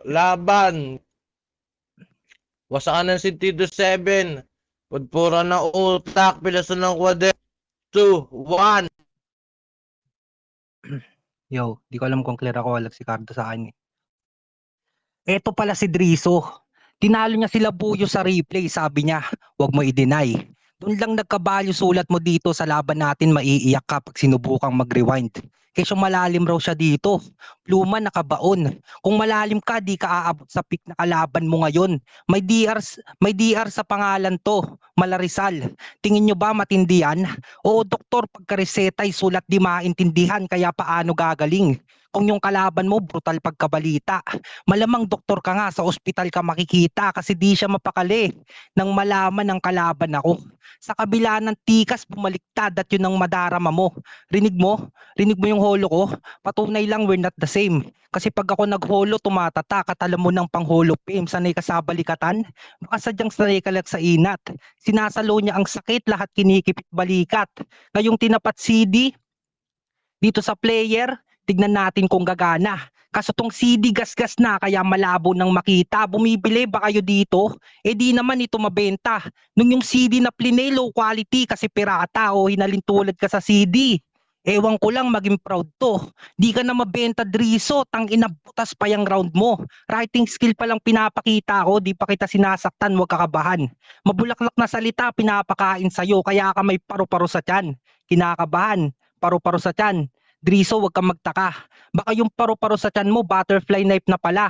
laban. Wasakan ng sentido 7. Pudpura ng utak, pilason ng kwader. 2, 1. Yo, di ko alam kung clear ako, walag si Cardo sa akin. Eto pala si Driso. Tinalo niya sila Buyo sa replay, sabi niya, wag mo i-deny. Doon lang nagkabalyo sulat mo dito sa laban natin, maiiyak ka pag sinubukang mag-rewind. Kesyo malalim raw siya dito. Pluma nakabaon. Kung malalim ka, di ka aabot sa peak na kalaban mo ngayon. May DR sa pangalan to, Malarizal. Tingin nyo ba matindi yan? Oo, doktor, pagkaresetay sulat di maintindihan, kaya paano gagaling? Kung yung kalaban mo brutal pagkabalita, malamang doktor ka nga, sa ospital ka makikita kasi di siya mapakali nang malaman ng kalaban ako. Sa kabila ng tikas bumaliktad at yun ang madarama mo. Rinig mo? Rinig mo yung holo ko? Patunay lang we're not the same. Kasi pag ako nagholo tumatatak at alam mo ng pangholo fame, sanay ka sa balikatan? Baka sadyang sanay ka lang sa inat. Sinasalo niya ang sakit, lahat kinikipit balikat. Ngayong tinapat CD, dito sa player, tignan natin kung gagana. Kaso tong CD gas-gas na kaya malabo nang makita. Bumibili ba kayo dito? Eh di naman ito mabenta. Nung yung CD na plinay low quality kasi pirata o hinalintulad ka sa CD. Ewan ko lang maging proud to. Di ka na mabenta Driso, tang inabutas pa yung round mo. Writing skill pa lang pinapakita ko, di pa kita sinasaktan, wag kakabahan. Mabulaklak na salita pinapakain sa'yo, kaya ka may paru-paro sa tiyan. Kinakabahan, paru-paro sa tiyan. Driso, wag kang magtaka. Baka yung paru-paro sa tiyan mo, butterfly knife na pala.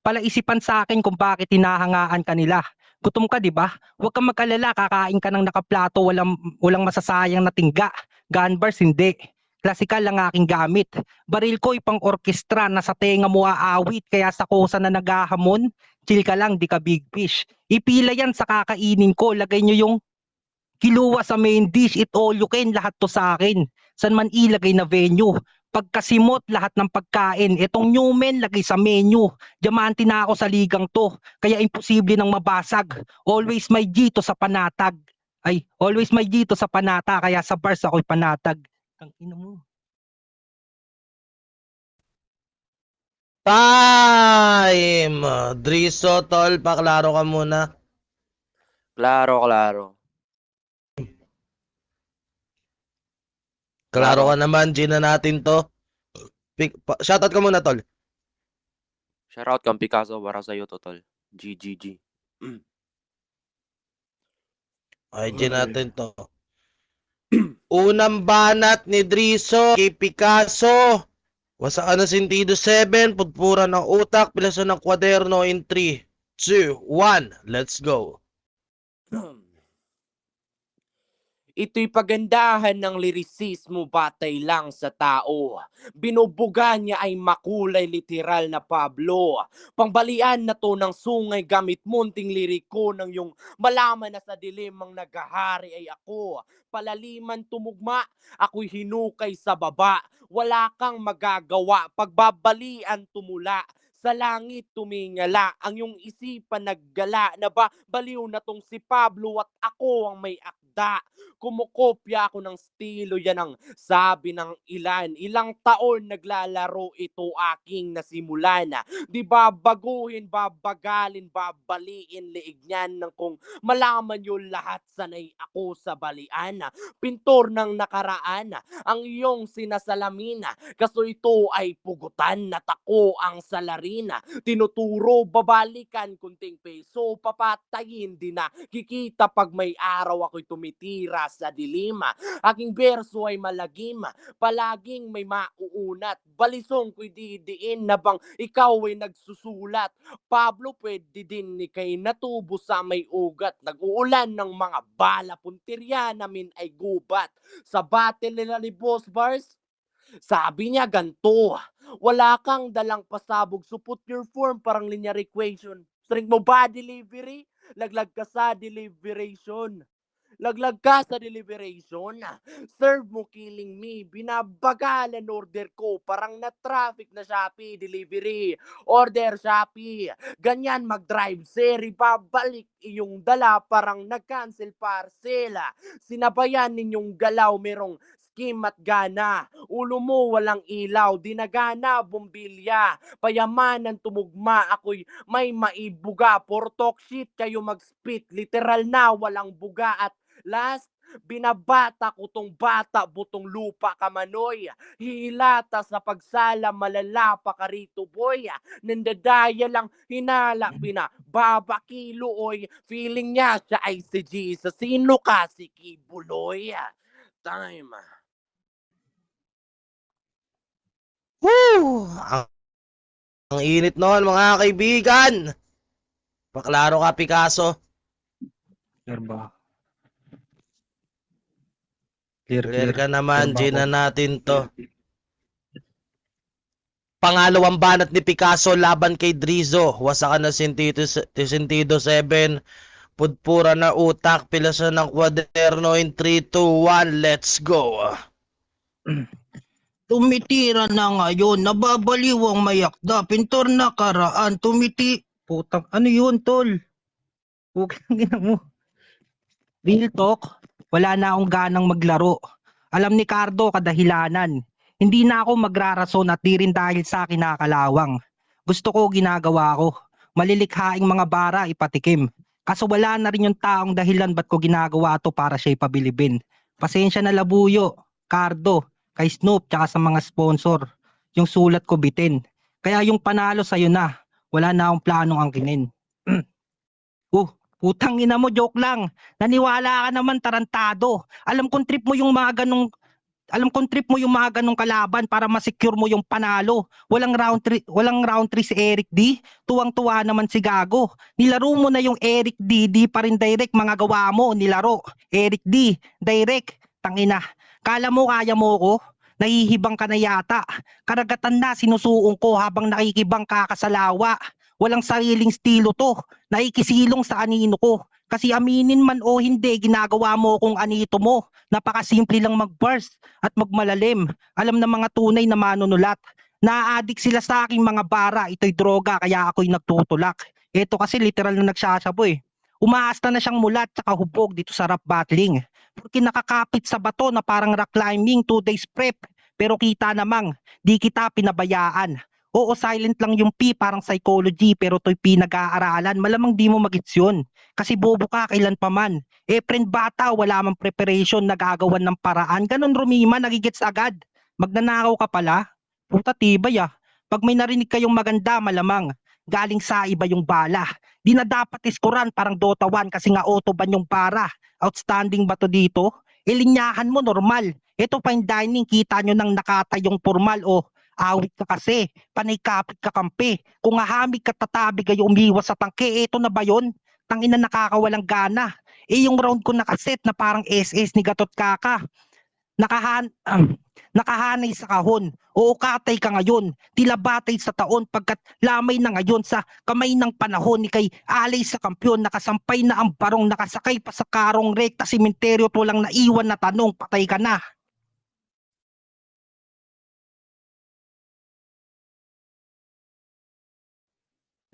Palaisipan sa akin kung bakit hinahangaan ka nila. Gutom ka, di ba? Huwag kang mag-alala, kakain ka ng nakaplato, walang masasayang na tingga. Gun bars, hindi. Klasikal lang aking gamit. Baril ko ipang orkestra, nasa tenga mo aawit, kaya sa kosa na naghahamon, chill ka lang, di ka big fish. Ipila yan sa kakainin ko, lagay nyo yung kiluwa sa main dish, it all you can, lahat to sa akin. San man ilagay na venue. Pagkasimot, lahat ng pagkain. Itong Newman, lagay sa menu. Diamante na ako sa ligang to, kaya imposible nang mabasag. Always may G to sa panatag. Always may G to sa panata, kaya sa bars ako'y panatag. Ang ina mo. Time! Driso, tol, paklaro ka muna. Klaro, klaro. Klaro Klaro. ka naman, G na natin to. Shoutout ka muna, tol. Shoutout kang Picasso para sa'yo, totol. GGG. Ay, G natin to. Unang banat ni Driso kay Picasso. Wasakan ng sentido 7, pudpura ng utak, pilason ng kwaderno in 3, 2, 1. Let's go. Ito'y pagandahan ng lirisismo batay lang sa tao. Binubuga niya ay makulay literal na Pablo. Pangbalian na to ng sungay gamit munting liriko ng yung malaman na sa dilim ang naghahari ay ako. Palaliman tumugma, ako'y hinukay sa baba. Wala kang magagawa, pagbabalian tumula. Sa langit tumingala, ang iyong isipan naggala na ba baliw na tong si Pablo at ako ang may akda. Kumukopya ako ng estilo, yan ang sabi ng ilan. Ilang taon naglalaro ito aking nasimulan. Di ba baguhin, babagalin, babaliin, liig niyan ng kung malaman nyo lahat sanay ako sa balian. Pintor ng nakaraan, ang iyong sinasalamin. Kaso ito ay pugutan na tako ang salarin. Tinuturo, babalikan, kunting peso, papatayin din na. Kikita pag may araw ako'y tumitira sa dilim. Aking berso ay malagim, palaging may mauunat. Balisong ko'y didiin na bang ikaw ay nagsusulat. Pablo, pwede din ni kay natubo sa may ugat. Nag-uulan ng mga bala, puntirya namin ay gubat. Sa battle nila ni Boss Bars, sabi niya ganto, wala kang dalang pasabog, so put your form, parang linear equation. String mo ba delivery? Laglag ka sa deliberation. Laglag ka sa deliberation. Serve mo killing me. Binabagalan order ko. Parang na-traffic na Shopee delivery. Order Shopee. Ganyan mag-drive seri. Babalik iyong dala. Parang nag-cancel parcel. Sinabayan ninyong galaw. Merong iskim at gana. Ulo mo walang ilaw, dinagana, bumbilya. Payamanan tumugma, ako'y may maibuga. For talk shit, kayo mag-spit. Literal na, walang buga. At last, binabata ko tong bata, butong lupa kamanoy. Hilata sa pagsala, malala pa ka rito boy. Nandadaya lang, hinala, pinababakilo oy. Feeling niya siya ay si Jesus. Sino ka si Kibuloy? Time. Woo! Ang init noon mga kaibigan. Paklaro ka, Picasso. Clear ba? Clear, Clear ka naman, Clear ba Gina ako? natin to. Pangalawang banat ni Picasso laban kay Drizo. Wasakan na sentido 7. Pudpura na utak. Pilasan ng kwaderno in 3, 2, 1. Let's go. Tumitira na ngayon, nababaliw ang mayakda, pintor na karaan, Putang, ano yun, tol? Putang ina mo. Real talk, wala na akong ganang maglaro. Alam ni Cardo, kadahilanan. Hindi na ako magrarason at di rin dahil sa kinakalawang. Gusto ko, ginagawa ko. Malilikhaing mga bara ipatikim. Kaso wala na rin yung taong dahilan ba't ko ginagawa to para siya ipabilibin. Pasensya na Labuyo, Cardo, kay Snoop tsaka sa mga sponsor. Yung sulat ko bitin. Kaya yung panalo sa'yo na, wala na akong planong angkinin. Putang ina mo, joke lang. Naniwala ka naman, tarantado. Alam kong trip mo yung mga ganong kalaban para ma-secure mo yung panalo. Walang round 3 si Eric D. Tuwang-tuwa naman si Gago. Nilaro mo na yung Eric D, di pa rin direct mga gawa mo nilaro. Eric D, direct. Tangina. Kala mo kaya mo ko? Nahihibang ka na yata. Karagatan na sinusuong ko habang nakikibang kakasalawa. Walang sariling estilo to. Naikisilong sa anino ko. Kasi aminin man o hindi, ginagawa mo kung anito mo. Napakasimple lang mag-burst at magmalalim. Alam ng mga tunay na manunulat. Na-addict sila sa aking mga bara. Ito'y droga kaya ako'y nagtutulak. Ito kasi literal na nagsasabo eh. Umaasta na siyang mulat tsaka hubog dito sa rap battling. Porque nakakapit sa bato na parang rock climbing 2 days prep. Pero kita namang, di kita pinabayaan. Oo, silent lang yung P, parang psychology, pero to'y pinag-aaralan. Malamang di mo magets yun. Kasi bobo ka kailan pa man. Friend bata, wala mang preparation, nagagawan ng paraan. Ganon Rumima, nagigets agad. Magnanakaw ka pala? Puta tibay ah. Pag may narinig kayong maganda, malamang. Galing sa iba yung bala. Di na dapat iskoran, parang Dota 1 kasi nga autoban yung para. Outstanding ba to dito? Ilinyahan mo, normal. Ito fine dining, kita nyo nang nakatayong formal o awit ka kasi, panay kapit ka kampi. Kung ahamig ka tatabi kayo umiwas sa tangke, eto na ba yun? Tangina nakakawalang gana. Yung round ko nakaset na parang SS ni Gatot Kaka. Nakahanay sa kahon. Oo, katay ka ngayon. Tila batay sa taon pagkat lamay na ngayon sa kamay ng panahon ni kay alay sa kampyon. Nakasampay na ang barong, nakasakay pa sa karong rekta simenteryo at walang naiwan na tanong, patay ka na.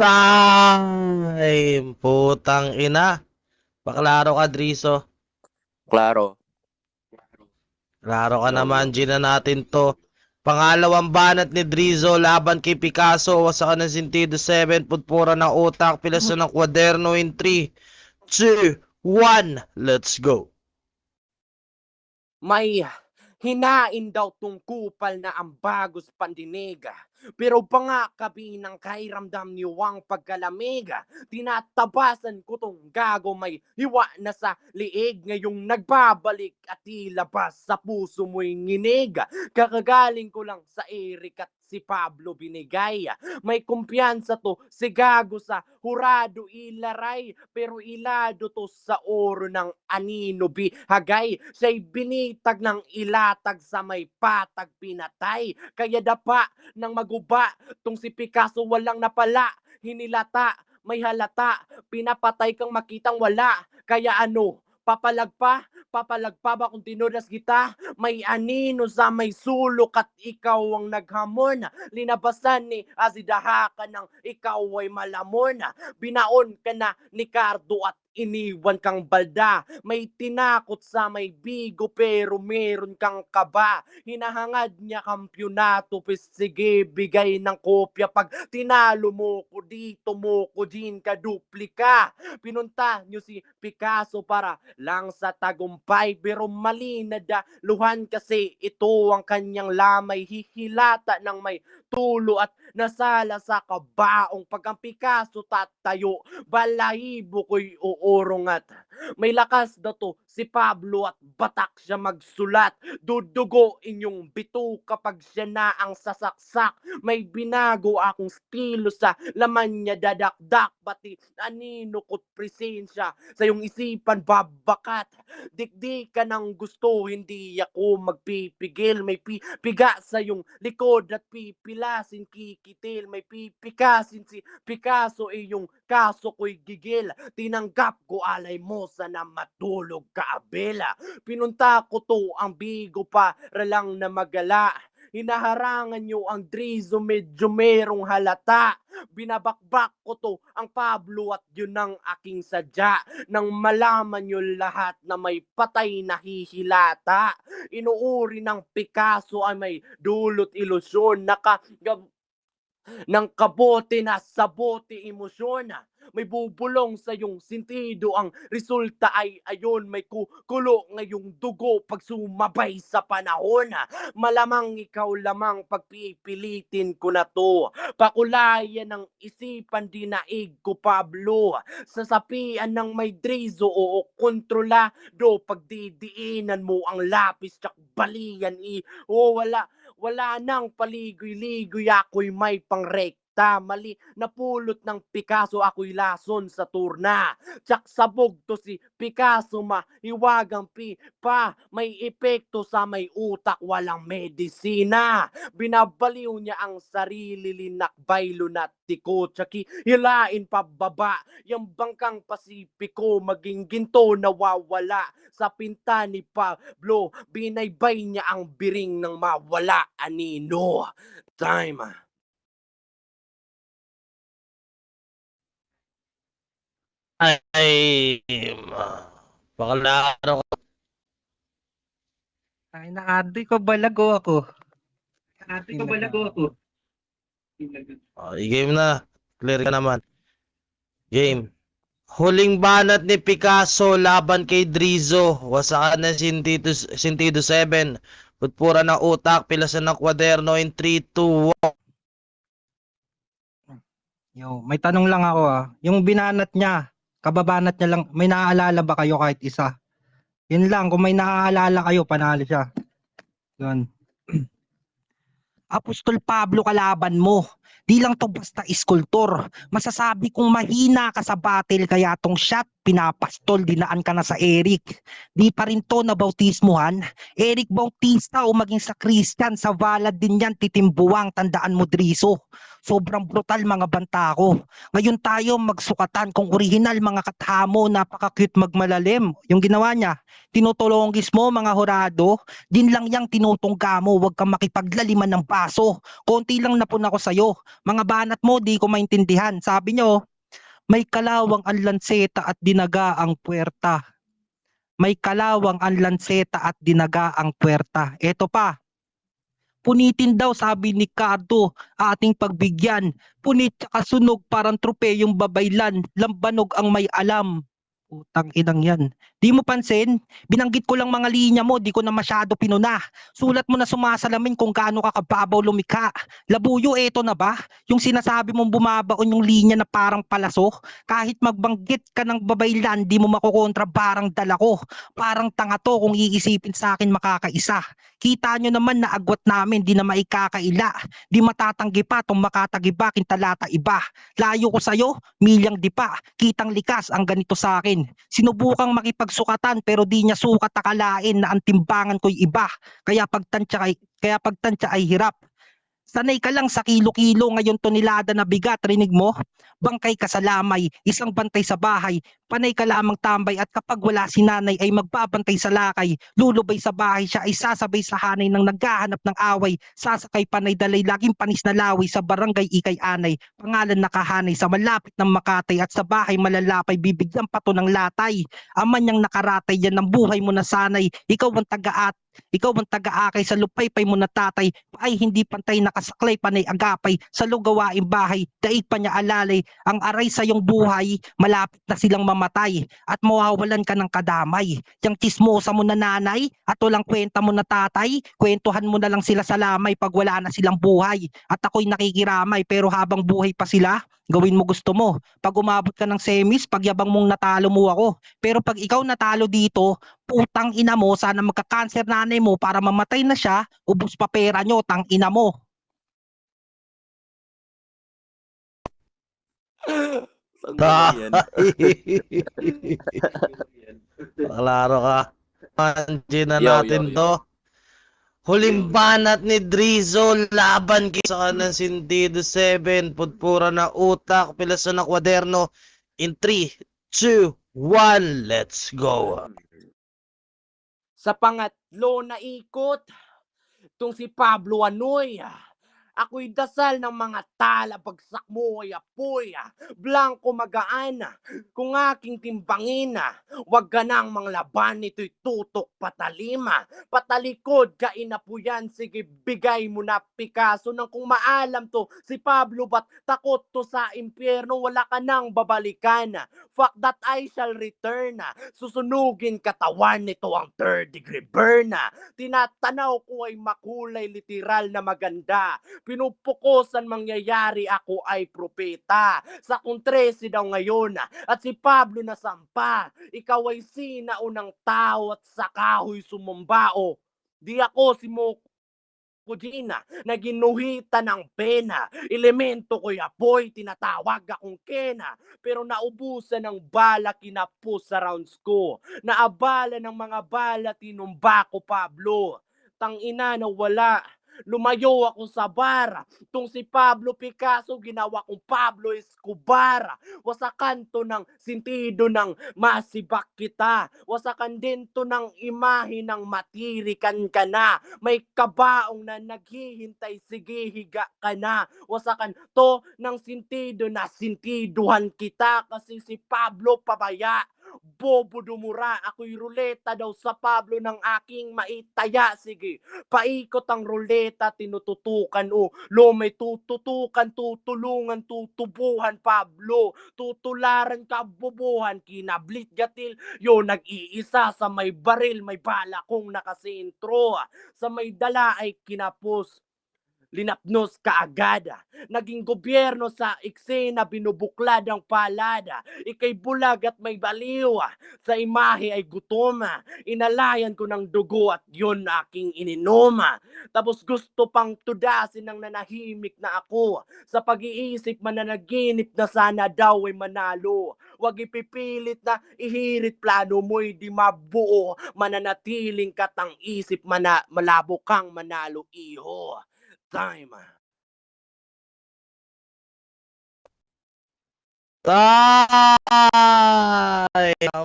Time! Putang ina. Paklaro ka, Drizo. Klaro. Klaro ka naman, Gina natin to. Pangalawang banat ni Drizo laban kay Picasso. Wasakan ng sentido 7. Pudpura ng utak. Pilasan ng kwaderno in 3, 2, 1. Let's go. May hinain daw tong kupal na ang bagos pandinig. Pero pa nga kabinang kairamdam ni Wang pagkalamig. Tinatabasan ko tong gago may hiwa na sa liig. Ngayong nagbabalik at ilabas sa puso mo'y nginig. Kakagaling ko lang sa Eric at si Pablo binigay. May kumpiyansa to si gago sa hurado ilaray. Pero ilado to sa oro ng anino bihagay. Siya'y binitag ng ilatag sa may patag pinatay. Kaya dapa ng maguba tong si Picasso walang napala. Hinilata, may halata. Pinapatay kang makitang wala. Kaya ano? Papalag pa ba kung tinudas kita? May anino sa may sulok at ikaw ang naghamon. Linabasan ni Azidahakan ng ikaw ay malamon. Binaon ka na ni Cardo at iniwan kang balda. May tinakot sa may bigo pero meron kang kaba. Hinahangad niya kampyonato, sige bigay ng kopya. Pag tinalo mo ko dito mo ko din kaduplika. Pinunta niyo si Picasso para lang sa tagumpay pero mali na daluhan kasi ito ang kanyang lamay. Hihilata ng may tulo at nasala sa kabaong. Pag ang Picasso tatayo, balahibo ko'y uurong at may lakas na to si Pablo at batak siya magsulat. Dudugo inyong bituka kapag siya na ang sasaksak. May binago akong estilo sa laman niya dadakdak. Pati anino ko't presensya sa iyong isipan babakat. Dikdikan ng gusto, hindi ako magpipigil. May piga sa iyong likod at pipilasin kikitil. May pipikasin si Picasso iyong kaso ko'y gigil. Tinanggap ko alay mo sana matulog ka abela. Pinunta ko to ang bigo para lang na magala. Hinaharangan nyo ang Drizo, medyo merong halata. Binabakbak ko to ang Pablo at yun ang aking sadya. Nang malaman nyo lahat na may patay na hihilata. Inuuri ng Picasso ay may dulot ilusyon. Ng kabote na sabote emosyon. May bubulong sa iyong sentido. Ang resulta ay ayon, may kulo ngayong dugo pag sumabay sa panahon. Malamang ikaw lamang pagpipilitin ko na to. Pakulayan ng isipan dinaig ko Pablo. Sasapian ng may Drizo o kontrolado. Pagdidiinan mo ang lapis tsak balian wala nang paligoy-ligoy, ako'y may pangrekta. Mali napulot ng Picasso, ako'y lason sa turna. Tsak sabog to si Picasso, mahiwagang pa. May epekto sa may utak, walang medisina. Binabaliw niya ang sarili, linakbay lunatiko. Tsaki hilain pababa, yung bangkang Pasipiko. Maging ginto nawawala sa pinta ni Pablo. Binaybay niya ang biring ng mawala. Anino. Time. Ay, bakalaro ko. Ay, na-adoy ko balago ako. Game na. Clear ka naman. Game. Huling banat ni Picasso laban kay Drizo. Wasakan ng sentido 7. Putpura ng utak. Pilasan ng kwaderno in 3, 2, 1. Yo, may tanong lang ako Yung binanat niya, kababanat niya lang, may naaalala ba kayo kahit isa? Yun lang, kung may naaalala kayo, panalo siya. Yun. Apostol Pablo kalaban mo. Di lang to basta iskultor. Masasabi kong mahina ka sa battle kaya tong shot pinapastol, dinaan ka na sa Eric. Di pa rin to nabautismuhan. Eric Bautista o maging sa Christian, sa Valad din yan titimbuang, tandaan mo Drizo. Sobrang brutal mga banta ko. Ngayon tayo magsukatan kung original mga kathamo, napaka-cute magmalalim. Yung ginawa niya, tinutulongis mo mga horado, din lang yang tinutungga mo, huwag kang makipaglaliman ng baso. Konti lang napun ako sa'yo. Mga banat mo, di ko maintindihan. Sabi nyo, may kalawang ang lanseta at dinaga ang puwerta. May kalawang ang lanseta at dinaga ang puwerta. Eto pa, punitin daw sabi ni Cardo ating pagbigyan. Punit at sunog parang tropeyong babaylan. Lambanog ang may alam. Utang inang yan. Di mo pansin? Binanggit ko lang mga linya mo, di ko na masyado pinuna. Sulat mo na sumasalamin kung gaano ka kababaw lumikha. Labuyo, eto na ba? Yung sinasabi mong bumabaon yung linya na parang palaso? Kahit magbanggit ka ng babaylan, di mo makukontra barang dala ko. Parang tanga to kung iisipin sa akin makakaisa. Kita nyo naman na agwat namin, di na maikakaila. Di matatanggi pa tong makatagiba, kintalata iba. Layo ko sa'yo, milyang di pa. Kitang likas ang ganito sa akin. Sinubukang makipagsukatan pero di niya sukat akalain na ang timbangan ko'y iba. Kaya pagtansya ay hirap. Sanay ka lang sa kilo-kilo, ngayon tonelada na bigat, rinig mo? Bangkay ka sa lamay, isang bantay sa bahay, Panay ka lamang tambay at kapag wala si nanay ay magbabantay sa lakay. Lulubay sa bahay siya ay sasabay sa hanay ng naghahanap ng away. Sasakay panay dalay laging panis na laway sa barangay ikay anay. Pangalan nakahanay sa malapit ng Makatay at sa bahay malalapay bibigyan pa to ng latay. Ama niyang nakaratay yan ang buhay mo na sanay. Ikaw ang taga-akay sa lupay-pay mo na tatay, ay hindi pantay nakasaklay panay agapay, sa lugawaing bahay, daig pa niya alalay, ang aray sa iyong buhay, malapit na silang mamatay, at mawawalan ka ng kadamay. Yang chismosa mo na nanay, at walang kwenta mo na tatay, kwentuhan mo na lang sila sa lamay pag wala na silang buhay, at ako'y nakikiramay, pero habang buhay pa sila, gawin mo gusto mo. Pag umabot ka ng semis, pagyabang mong natalo mo ako. Pero pag ikaw natalo dito, putang ina mo, sana magka-cancer nanay mo para mamatay na siya, ubos pa pera nyo, tang ina mo. Saan galing yan? Klaro ka. Manji na Yo, natin yo, yo. to. Huling banat ni Drizzo laban kay sa kanang Sintido 7. Pudpura na utak, pilaso na kwaderno. In 3, 2, 1, let's go. Sa pangatlo na ikot, itong si Pablo Anoy, ako'y dasal ng mga tala, bagsak mo ay apoy, blanco magaan, kung aking timbangin, wag ka nang manglaban, ito'y tutok patalima, patalikod ka inapuyan, sige bigay mo na Picasso, nang kung maalam to, si Pablo ba't takot to sa impyerno, wala ka nang babalikan, fuck that I shall return, susunugin katawan nito ang third degree burn, tinatanaw ko ay makulay literal na maganda, pinupukusan mangyayari ako ay propeta. Sa kontresi daw ngayon at si Pablo na sampa, ikaw ay sinaunang tao at sa kahoy sumumbao. Di ako si Kojina na ginuhita ng pena. Elemento ko'y apoy, tinatawag akong Kena. Pero naubusan ng bala, kinapos sa rounds ko. Naabala ng mga bala, tinumba ko Pablo. Tangina na wala. Lumayo ako sa bar. Itong si Pablo Picasso, ginawa kong Pablo Escobar. Wasakan to ng sentido ng masibak kita. Wasakan din to ng imahe ng matirikan ka na. May kabaong na naghihintay, sige higa ka na. Wasakan to ng sentido na sentiduhan kita kasi si Pablo pabaya. Bobo dumura, ako'y ruleta daw sa Pablo ng aking maitaya. Sige, paikot ang ruleta, tinututukan lo may tututukan, tutulungan, tutubuhan Pablo, tutularan ka bubuhan, kinablit gatil, yo nag-iisa sa may baril, may bala kong nakasintro, sa may dala ay kinapos, linapnos kaagad. Naging gobyerno sa eksena, binubuklad ang palada. Ika'y bulag at may baliw. Sa imahe ay gutom. Inalayan ko ng dugo at yun aking ininoma. Tapos gusto pang tudasin ng nanahimik na ako. Sa pag-iisip mananaginip na sana daw ay manalo. Huwag ipipilit na ihirit plano mo'y di mabuo. Mananatiling katang isip, malabo kang manalo iho. Time. Tay!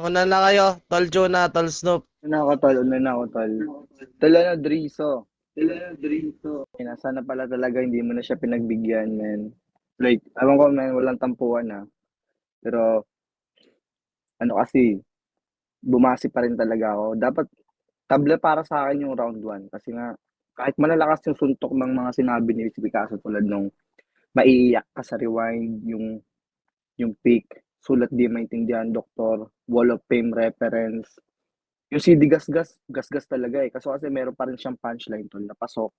Muna na kayo. Tol Juna, Tol Snoop. Una ako, tol. Tol, Driso. Sana pala talaga hindi mo na siya pinagbigyan, man. Like, alam ko, man, walang tampuan, Pero, kasi, bumasi pa rin talaga ako. Dapat, table para sa akin yung round 1. Kasi nga, kahit malalakas yung suntok ng mga sinabi ni Picasso tulad nung maiiyak ka sa rewind, yung peak, sulat di maintindihan, doktor, wall of fame reference. Yung CD gasgas talaga Kaso kasi meron pa rin siyang punchline, tol, napasok.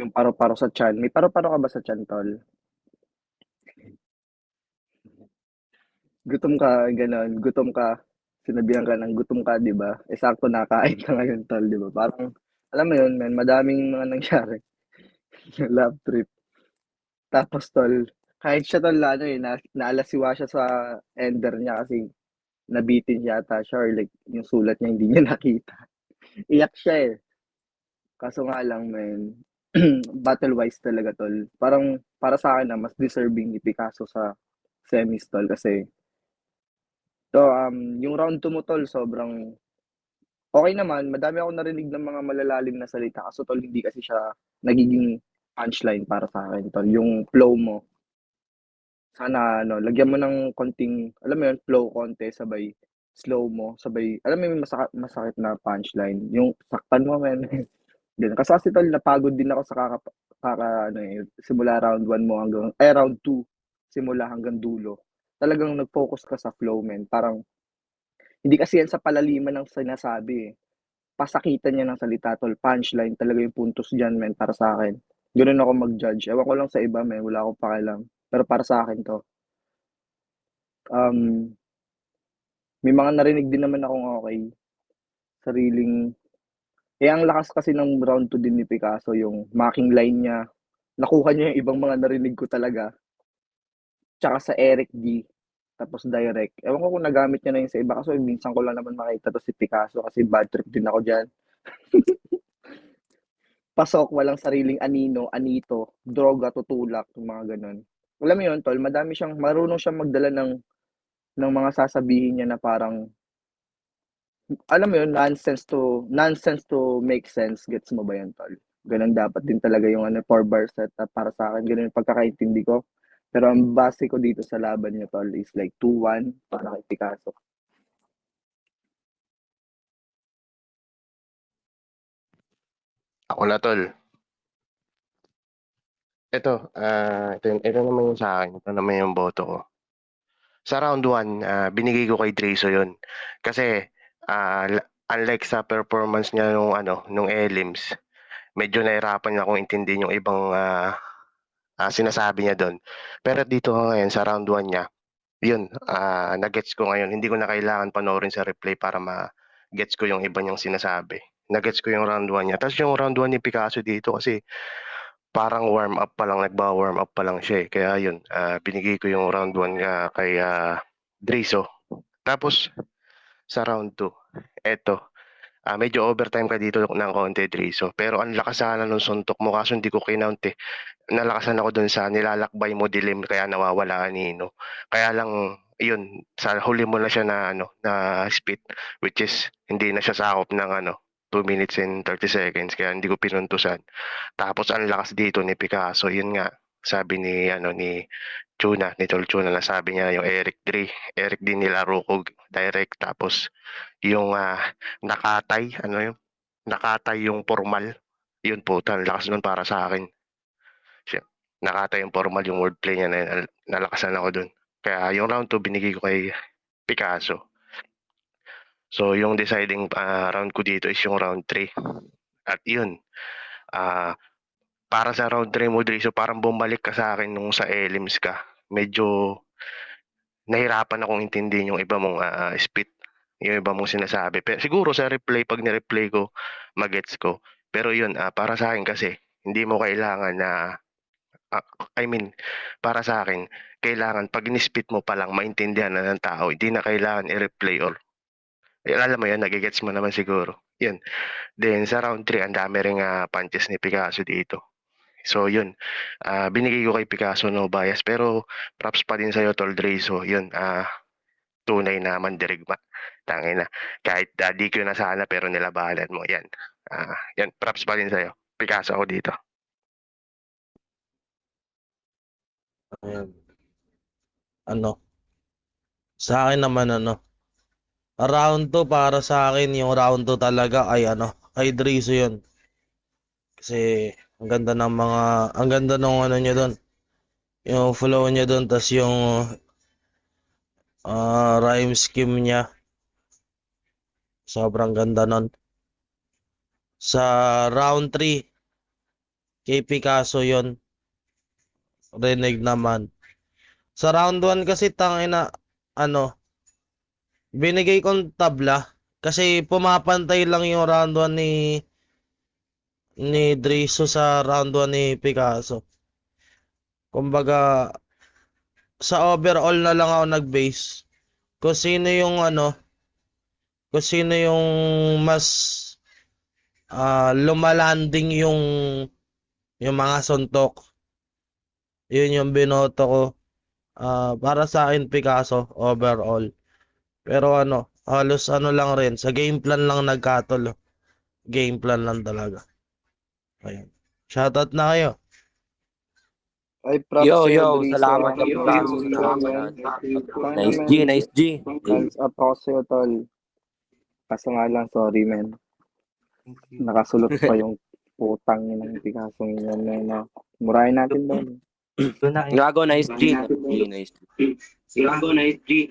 Yung paro-paro sa tiyan. May paro-paro ka ba sa tiyan, tol? Gutom ka, gano'n. Gutom ka. Sinabihan ka ng gutom ka, di ba? Sakto nakain ka ngayon, tol, di ba? Parang, alam mo yun, man, madaming mga nangyari. Love trip. Tapos, tol, kahit siya, tol, naalasiwa siya sa ender niya kasi nabitin yata siya or like, yung sulat niya hindi niya nakita. Iyak siya Kaso nga lang, man, battle-wise talaga, tol. Parang, para sa akin mas deserving ni Picasso sa semis, tol, kasi So, yung round 2 mo tol, sobrang okay naman. Madami akong narinig ng mga malalalim na salita. Kaso tol, hindi kasi siya nagiging punchline para sa akin tol. Yung flow mo, sana ano, lagyan mo ng konting, alam mo yun, flow konti, sabay slow mo, sabay, alam mo yung masakit na punchline. Yung saktan mo, men. Ganun. Kasi tol, napagod din ako sa ano simula round 1 mo hanggang, round 2, simula hanggang dulo. Talagang nag-focus ka sa flow, men. Parang, hindi kasi yan sa palaliman ng sinasabi eh. Pasakitan niya ng salita, tol. Punchline talaga yung puntos diyan, men, para sa akin. Ganoon ako mag-judge. Ewan ko lang sa iba, men. Wala akong pakialam. Pero para sa akin to, um, may mga narinig din naman akong okay. Sariling, ang lakas kasi ng round 2 din ni Picasso, yung mocking line niya. Nakuha niya yung ibang mga narinig ko talaga. Tsaka sa Eric D. Tapos direct. Ewan ko kung nagamit niya na yun sa iba kasi minsan ko lang naman makita to si Picasso kasi bad trip din ako dyan. Pasok, walang sariling anino, anito, droga, tutulak, yung mga ganun. Alam mo yun, tol, marunong siyang magdala ng mga sasabihin niya na parang, alam mo yun, nonsense to make sense. Gets mo ba yun, tol? Ganun dapat din talaga yung 4 bar setup para sa akin. Ganun yung pagkakaintindi ko. Pero ang base ko dito sa laban niya, tol, is like 2-1 para kay Picasso. Ako na tol. Ito naman yung sa akin. Ito naman yung boto ko. Sa round 1, binigay ko kay Drizo yun. Kasi, unlike sa performance niya nung Elims, medyo nahirapan niya akong intindihin yung ibang sinasabi niya doon. Pero dito ngayon, sa round 1 niya, yun, na-gets ko ngayon. Hindi ko na kailangan panoorin sa replay para ma-gets ko yung iba niyang sinasabi. Na-gets ko yung round 1 niya. Tapos yung round 1 ni Picasso dito kasi parang warm up pa lang, nagba-warm up pa lang siya eh. Kaya yun, binigay ko yung round 1 kay Drizo. Tapos sa round 2, eto, medyo overtime ka dito ng konti, Drizo. Pero ang lakas sana nung suntok mo kaso hindi ko kinount eh. Nalakasan ako dun sa nilalakbay mo dilim kaya nawawala anino. Kaya lang yun, sa huli mo na siya na spit, which is hindi na siya sakop ng 2 minutes and 30 seconds kaya hindi ko pinuntusan. Tapos ang lakas dito ni Picasso, yun nga, sabi ni Chuna, ni Tol Chuna, na sabi niya yung Eric din nilaro ko direct. Tapos yung nakatay, nakatay yung formal. Yun po, ang lakas nun para sa akin. Nakatay yung formal yung wordplay niya na yun, nalakasan ako dun. Kaya yung round 2 binigay ko kay Picasso. So yung deciding round ko dito is yung round 3. At yun, para sa round 3 mo, Drizo, parang bumalik ka sa akin nung sa Elims ka. Medyo nahirapan akong intindihin yung iba mong spit, yung iba mong sinasabi. Pero siguro sa replay, pag ni-replay ko, magets ko. Pero yun, para sa akin kasi, hindi mo kailangan na, para sa akin, kailangan pag in-spit mo pa lang, maintindihan na ng tao. Hindi na kailangan i-replay or, alam mo yun, nagigets mo naman siguro. Yun. Then sa round 3, ang dami ring punches ni Picasso dito. So yun, binigay ko kay Picasso, no bias, pero props pa din sa'yo, Tol Drizo. Yun, tunay na mandirigma. Tangina. Kahit di ko na sana pero nilabanan mo. Yan. Yan, props pa din sa'yo. Picasso ako dito. Ayan. Sa akin naman round 2 para sa akin, yung round 2 talaga ay kay Drizo yun. Kasi ang ganda ng niya doon. Yung flow niya doon, tas yung rhyme scheme niya. Sobrang ganda nun. Sa round 3, kay Picasso yun. Rinig naman. Sa round 1 kasi tangina, binigay kong tabla. Kasi pumapantay lang yung round 1 ni Drizo sa round 1 ni Picasso. Kumbaga, sa overall na lang ako nag-base. Kung sino yung mas lumalanding yung mga suntok. Yun yung binoto ko. Para sa akin, Picasso overall. Pero ano, halos ano lang rin, sa game plan lang nagkatalo. Game plan lang talaga. Ayun. Shoutout na kayo. Ay, props Yo, sa'yo, yo, Driso. salamat ka, Happy Picasso, season sa ko, man. nakasalan. Tama, Nice man. G, nice G. Hands up ako sa'yo, tol. Kaso nga lang, sorry, man. Nakasulot pa yung putang ng Picasso yun, man. No? Murahin natin doon. Doon na eh. Gago, nice G. Nice G, nice G. Gago, nice G.